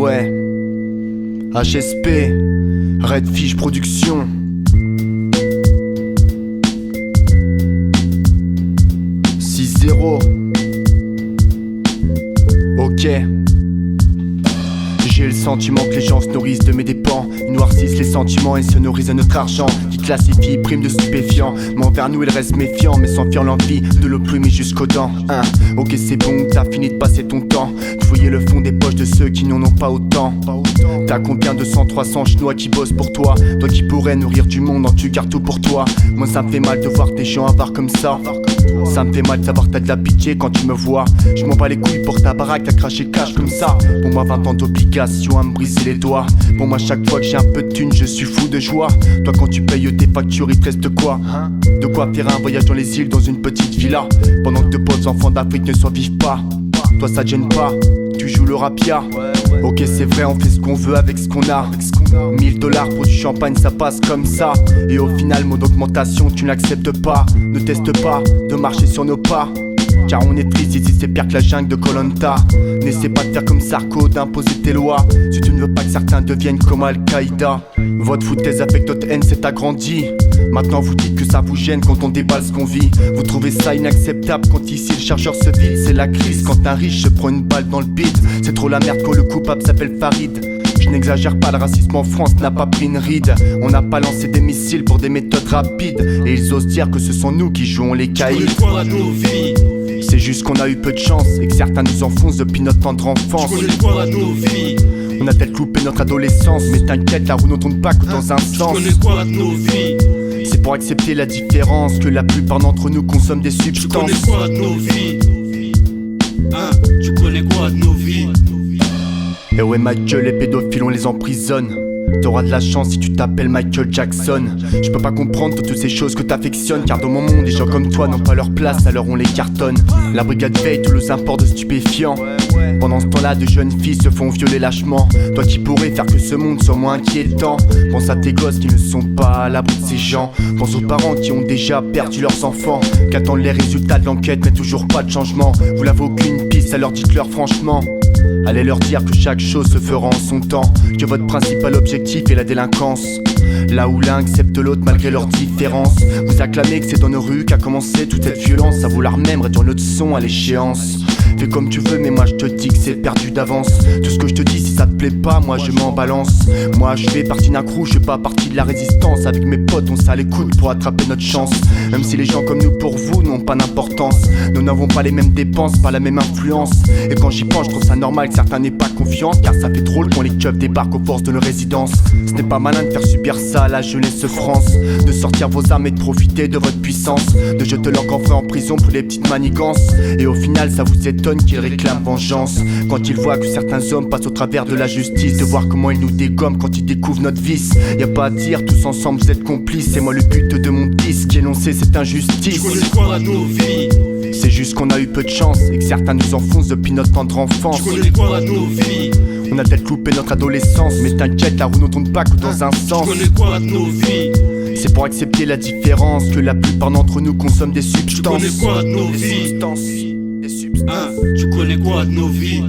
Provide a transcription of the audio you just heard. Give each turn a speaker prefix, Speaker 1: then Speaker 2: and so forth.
Speaker 1: Ouais, HSP, Redfish Production. Ok. J'ai le sentiment que les gens se nourrissent de mes dépens. Ils noircissent les sentiments et se nourrissent de notre argent, qui classifie prime de stupéfiants. Mais envers nous ils restent méfiants, mais sans fuir l'envie de l'opprimer jusqu'aux dents. Ok, c'est bon, t'as fini de passer ton temps, de fouiller le fond des poches de ceux qui n'en ont pas autant. T'as combien de 100, 300 chinois qui bossent pour toi, toi qui pourrais nourrir du monde, tu gardes tout pour toi. Moi ça me fait mal de voir des gens avares comme ça. Ça me fait mal de savoir que t'as de la pitié quand tu me vois. Je m'en bats les couilles pour ta baraque, t'as craché cash comme ça. Pour moi 20 ans d'obligation à me briser les doigts. Pour moi chaque fois que j'ai un peu de thune je suis fou de joie. Toi quand tu payes tes factures il te reste quoi? De quoi faire un voyage dans les îles dans une petite villa, pendant que de potes enfants d'Afrique ne survivent pas. Toi ça te gêne pas, tu joues le rapia. Ok c'est vrai on fait ce qu'on veut avec ce qu'on a. 1000 $ pour du champagne ça passe comme ça. Et au final mon augmentation tu n'acceptes pas. Ne teste pas de marcher sur nos pas, car on est triste ici c'est pire que la jungle de Koh-Lanta. N'essaie pas de faire comme Sarko, d'imposer tes lois, si tu ne veux pas que certains deviennent comme Al-Qaïda. Votre foutaise avec notre haine s'est agrandie. Maintenant vous dites que ça vous gêne quand on déballe ce qu'on vit. Vous trouvez ça inacceptable quand ici le chargeur se vide. C'est la crise quand un riche se prend une balle dans le bide. C'est trop la merde quand le coupable s'appelle Farid. Je n'exagère pas, le racisme en France n'a pas pris une ride. On n'a pas lancé des missiles pour des méthodes rapides. Et ils osent dire que ce sont nous qui jouons les caïds. C'est juste qu'on a eu peu de chance et que certains nous enfoncent depuis notre tendre enfance. On a peut-être loupé notre adolescence, mais t'inquiète, la roue ne tourne pas que dans un sens. C'est pour accepter la différence que la plupart d'entre nous consomment des substances.
Speaker 2: Tu connais quoi de nos vies? Tu connais quoi de nos vies?
Speaker 1: Et ouais ma gueule, les pédophiles on les emprisonne. T'auras de la chance si tu t'appelles Michael Jackson. Je peux pas comprendre toutes ces choses que t'affectionnes, car dans mon monde, des gens comme toi n'ont pas leur place, alors on les cartonne. La brigade veille tous les imports de stupéfiants. Pendant ce temps-là, de jeunes filles se font violer lâchement. Toi qui pourrais faire que ce monde soit moins inquiétant. Pense à tes gosses qui ne sont pas à l'abri de ces gens. Pense aux parents qui ont déjà perdu leurs enfants, qu'attendent les résultats de l'enquête mais toujours pas de changement. Vous l'avez aucune piste, alors dites-leur franchement. Allez leur dire que chaque chose se fera en son temps, que votre principal objectif est la délinquance. Là où l'un accepte l'autre malgré leurs différences. Vous acclamez que c'est dans nos rues qu'a commencé toute cette violence, à vouloir même réduire notre son à l'échéance. Fais comme tu veux mais moi je te dis que c'est perdu d'avance. Tout ce que je te dis si ça te plaît pas, moi je m'en balance. Moi je fais partie d'un crew, je fais pas partie de la résistance. Avec mes potes on s'à l'écoute pour attraper notre chance. Même si les gens comme nous pour vous n'ont pas d'importance, nous n'avons pas les mêmes dépenses, pas la même influence. Et quand j'y pense je trouve ça normal que certains n'aient pas confiance, car ça fait drôle quand les keufs débarquent aux forces de leur résidence. Ce n'est pas malin de faire subir ça à la jeunesse France, de sortir vos armes et de profiter de votre puissance, de jeter leur grand frère en prison pour les petites manigances. Et au final ça vous étonne qu'ils réclament vengeance quand ils voient que certains hommes passent au travers de la justice, de voir comment ils nous dégomment quand ils découvrent notre vice. Y'a pas à dire, tous ensemble vous êtes complices. C'est moi le but de mon disque, énoncer cette injustice.
Speaker 2: Tu connais quoi de nos vies?
Speaker 1: C'est juste qu'on a eu peu de chance et que certains nous enfoncent depuis notre tendre enfance.
Speaker 2: Tu connais quoi de nos vies?
Speaker 1: On a peut-être loupé notre adolescence, mais t'inquiète, la roue ne tourne pas que dans un sens.
Speaker 2: Tu connais quoi de nos vies?
Speaker 1: C'est pour accepter la différence que la plupart d'entre nous consomment des substances.
Speaker 2: Tu connais quoi de nos vies?
Speaker 1: Des substances.
Speaker 2: Tu connais quoi de nos vies?